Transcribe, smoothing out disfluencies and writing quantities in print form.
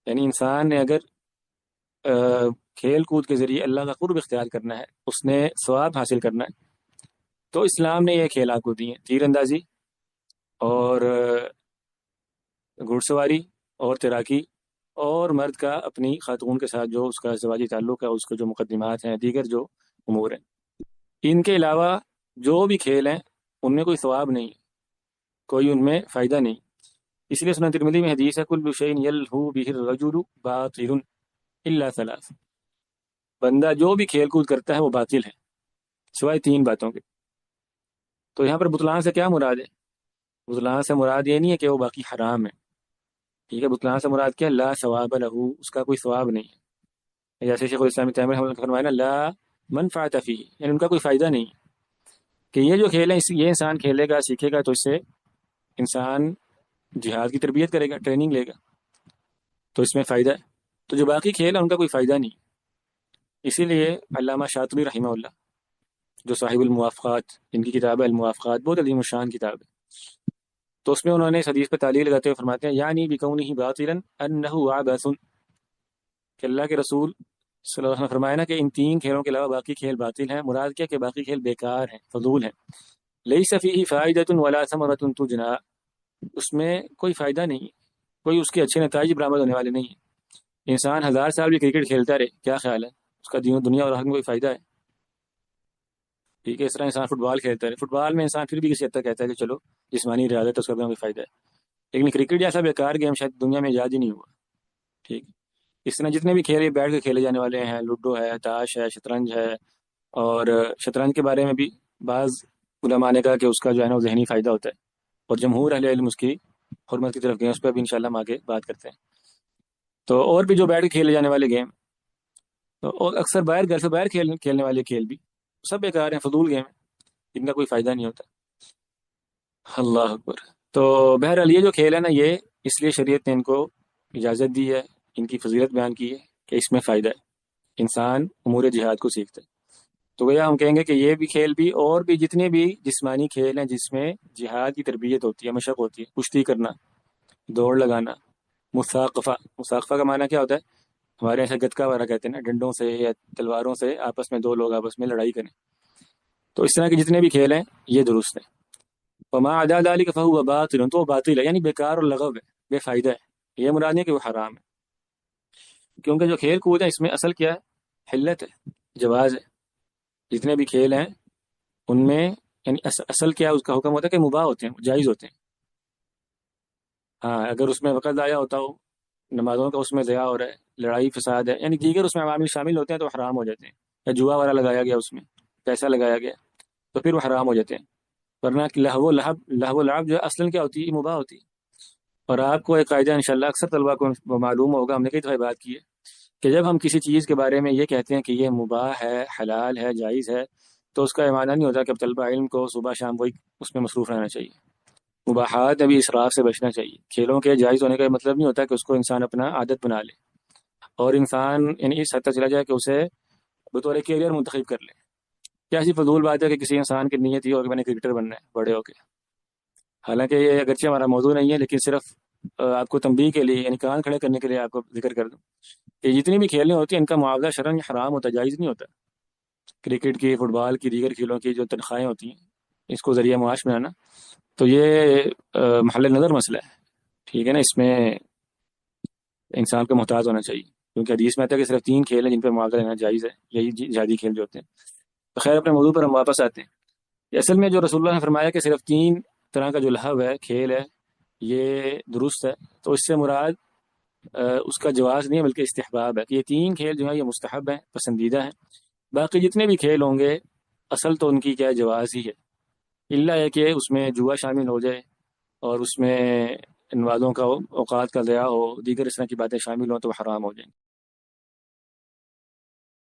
یعنی انسان نے اگر کھیل کود کے ذریعے اللہ کا قرب اختیار کرنا ہے، اس نے ثواب حاصل کرنا ہے، تو اسلام نے یہ کھیل آپ کو دیے ہیں: تیر اندازی اور گھڑ سواری اور تیراکی، اور مرد کا اپنی خاتون کے ساتھ جو اس کا ازدواجی تعلق ہے، اس کے جو مقدمات ہیں، دیگر جو امور ہیں۔ ان کے علاوہ جو بھی کھیل ہیں ان میں کوئی ثواب نہیں ہے، کوئی ان میں فائدہ نہیں۔ اس لیے سنن ترمذی میں حدیث ہے: کل شیء یلہو بہ الرجل باطل الا ثلاث، بندہ جو بھی کھیل کود کرتا ہے وہ باطل ہے سوائے تین باتوں کے۔ تو یہاں پر بطلان سے کیا مراد ہے؟ بطلان سے مراد یہ نہیں ہے کہ وہ باقی حرام ہے، ٹھیک ہے؟ بطلان سے مراد کیا؟ لا ثواب لہو، اس کا کوئی ثواب نہیں ہے۔ جیسے شیخ الاسلام ابن تیمیہ رحمۃ اللہ نے فرمایا نا، لا منفعت فیہ، یعنی ان کا کوئی فائدہ نہیں ہے کہ یہ جو کھیل ہے یہ انسان کھیلے گا، سیکھے گا، تو اس سے انسان جہاد کی تربیت کرے گا، ٹریننگ لے گا، تو اس میں فائدہ ہے۔ تو جو باقی کھیل ہے ان کا کوئی فائدہ نہیں۔ اسی لیے علامہ شاطبی رحمہ اللہ، جو صاحب الموافقات، جن کی کتاب ہے الموافقات، بہت عظیم الشان کتاب ہے، تو اس میں انہوں نے اس حدیث پہ تعلیل لگاتے ہوئے فرماتے ہیں: یعنی بکونہ باطلا انہ عبث، کہ اللہ کے رسول صلی اللہ علیہ وسلم نے فرمایا نا کہ ان تین کھیلوں کے علاوہ باقی کھیل باطل ہیں۔ مراد کیا کہ باقی کھیل بیکار ہیں، فضول ہیں۔ لیس فیہ فائدۃ ولا ثمرۃ تجنی، اس میں کوئی فائدہ نہیں ہے، کوئی اس کے اچھے نتائج برآمد ہونے والے نہیں ہیں۔ انسان 1000 سال بھی کرکٹ کھیلتا رہے، کیا خیال ہے اس کا دنیا اور آخرت میں کوئی فائدہ ہے؟ ٹھیک ہے، اس طرح انسان فٹ بال کھیلتا رہے، فٹ بال میں انسان پھر بھی کسی حد تک کہتا ہے کہ چلو جسمانی ریاضت ہے، اس کا بھی کوئی فائدہ ہے، لیکن کرکٹ جیسا بیکار گیم شاید دنیا میں ایجاد ہی نہیں ہوا۔ ٹھیک ہے، اس طرح جتنے بھی کھیل بیٹھ کے کھیلے جانے والے ہیں، لوڈو ہے، تاش ہے، شطرنج ہے، اور شطرنج کے بارے میں بھی بعض علماء نے کہا کہ اس کا جو ہے نا وہ ذہنی فائدہ ہوتا ہے، اور جمہور اہل علم اس کی حرمت کی طرف گئے، اس پہ بھی انشاءاللہ ہم آگے بات کرتے ہیں۔ تو اور بھی جو بیٹھ کے کھیلے جانے والے گیم، تو اور اکثر باہر گھر سے باہر کھیلنے والے کھیل بھی سب بیکار ہیں، فضول گیم ہیں، ان کا کوئی فائدہ نہیں ہوتا۔ اللہ اکبر۔ تو بہرحال یہ جو کھیل ہے نا، یہ اس لیے شریعت نے ان کو اجازت دی ہے، ان کی فضیلت بیان کی ہے کہ اس میں فائدہ ہے، انسان امور جہاد کو سیکھتا ہے۔ تو گویا ہم کہیں گے کہ یہ بھی کھیل بھی اور بھی جتنے بھی جسمانی کھیل ہیں جس میں جہاد کی تربیت ہوتی ہے، مشق ہوتی ہے، کشتی کرنا، دوڑ لگانا، مساقفہ کا معنی کیا ہوتا ہے؟ ہمارے یہاں گتکا وغیرہ کہتے ہیں نا، ڈنڈوں سے یا تلواروں سے آپس میں دو لوگ آپس میں لڑائی کریں۔ تو اس طرح کے جتنے بھی کھیل ہیں یہ درست ہیں۔ وما عدا ذلك فهو باطل، تو وہ باطل ہے، یعنی بیکار اور لغو ہے، بے فائدہ ہے۔ یہ مراد نہیں کہ وہ حرام ہے، کیونکہ جو کھیل کود ہے اس میں اصل کیا ہے؟ حلت ہے، جواز ہے۔ جتنے بھی کھیل ہیں ان میں یعنی اصل کیا اس کا حکم ہوتا ہے کہ مباح ہوتے ہیں، جائز ہوتے ہیں۔ ہاں، اگر اس میں وقت ضائع ہوتا ہو، نمازوں کا اس میں ضیاع ہو رہا ہے، لڑائی فساد ہے، یعنی دیگر اس میں عوامل شامل ہوتے ہیں تو حرام ہو جاتے ہیں، یا جوا وغیرہ لگایا گیا، اس میں پیسہ لگایا گیا، تو پھر وہ حرام ہو جاتے ہیں۔ ورنہ لہو و لعب جو ہے اصلاً کیا ہوتی ہے؟ مباح ہوتی ہے۔ اور آپ کو ایک قاعدہ انشاءاللہ اکثر طلباء کو معلوم ہوگا، ہم نے کئی دفعہ بات کی ہے کہ جب ہم کسی چیز کے بارے میں یہ کہتے ہیں کہ یہ مباح ہے، حلال ہے، جائز ہے، تو اس کا یہ معنی نہیں ہوتا کہ اب طلبہ علم کو صبح شام وہی اس میں مصروف رہنا چاہیے۔ مباحات میں بھی اسراف سے بچنا چاہیے۔ کھیلوں کے جائز ہونے کا یہ مطلب نہیں ہوتا کہ اس کو انسان اپنا عادت بنا لے، اور انسان یعنی اس حد تک چلا جائے کہ اسے بطور کیریئر منتخب کر لے۔ کیا ایسی فضول بات ہے کہ کسی انسان کی نیت یہ ہو کہ میں نے کرکٹر بننا ہے بڑے ہو کے؟ حالانکہ یہ اگرچہ ہمارا موضوع نہیں ہے، لیکن صرف آپ کو تنبیہ کے لیے، یعنی کان کھڑے کرنے کے لیے آپ کو ذکر کر دوں کہ جتنی بھی کھیلیں ہوتی ہیں ان کا معاوضہ شرعاً حرام ہوتا ہے، جائز نہیں ہوتا۔ کرکٹ کی، فٹ بال کی، دیگر کھیلوں کی جو تنخواہیں ہوتی ہیں اس کو ذریعہ معاش بنانا، تو یہ محل نظر مسئلہ ہے، ٹھیک ہے نا؟ اس میں انسان کو محتاط ہونا چاہیے، کیونکہ حدیث میں آتا ہے کہ صرف 3 کھیل ہیں جن پہ معاوضہ لینا جائز ہے، یہی جہادی کھیل جو ہوتے ہیں۔ تو خیر، اپنے موضوع پر ہم واپس آتے ہیں۔ اصل میں جو رسول اللہ نے فرمایا کہ صرف 3 طرح کا جو لہو ہے، کھیل ہے، یہ درست ہے، تو اس سے مراد اس کا جواز نہیں ہے بلکہ استحباب ہے، کہ یہ 3 کھیل جو ہیں یہ مستحب ہیں، پسندیدہ ہیں۔ باقی جتنے بھی کھیل ہوں گے اصل تو ان کی کیا جواز ہی ہے، الا ہے کہ اس میں جوا شامل ہو جائے، اور اس میں نمازوں کا اوقات کا ضیاع ہو، دیگر اس طرح کی باتیں شامل ہوں تو وہ حرام ہو جائیں۔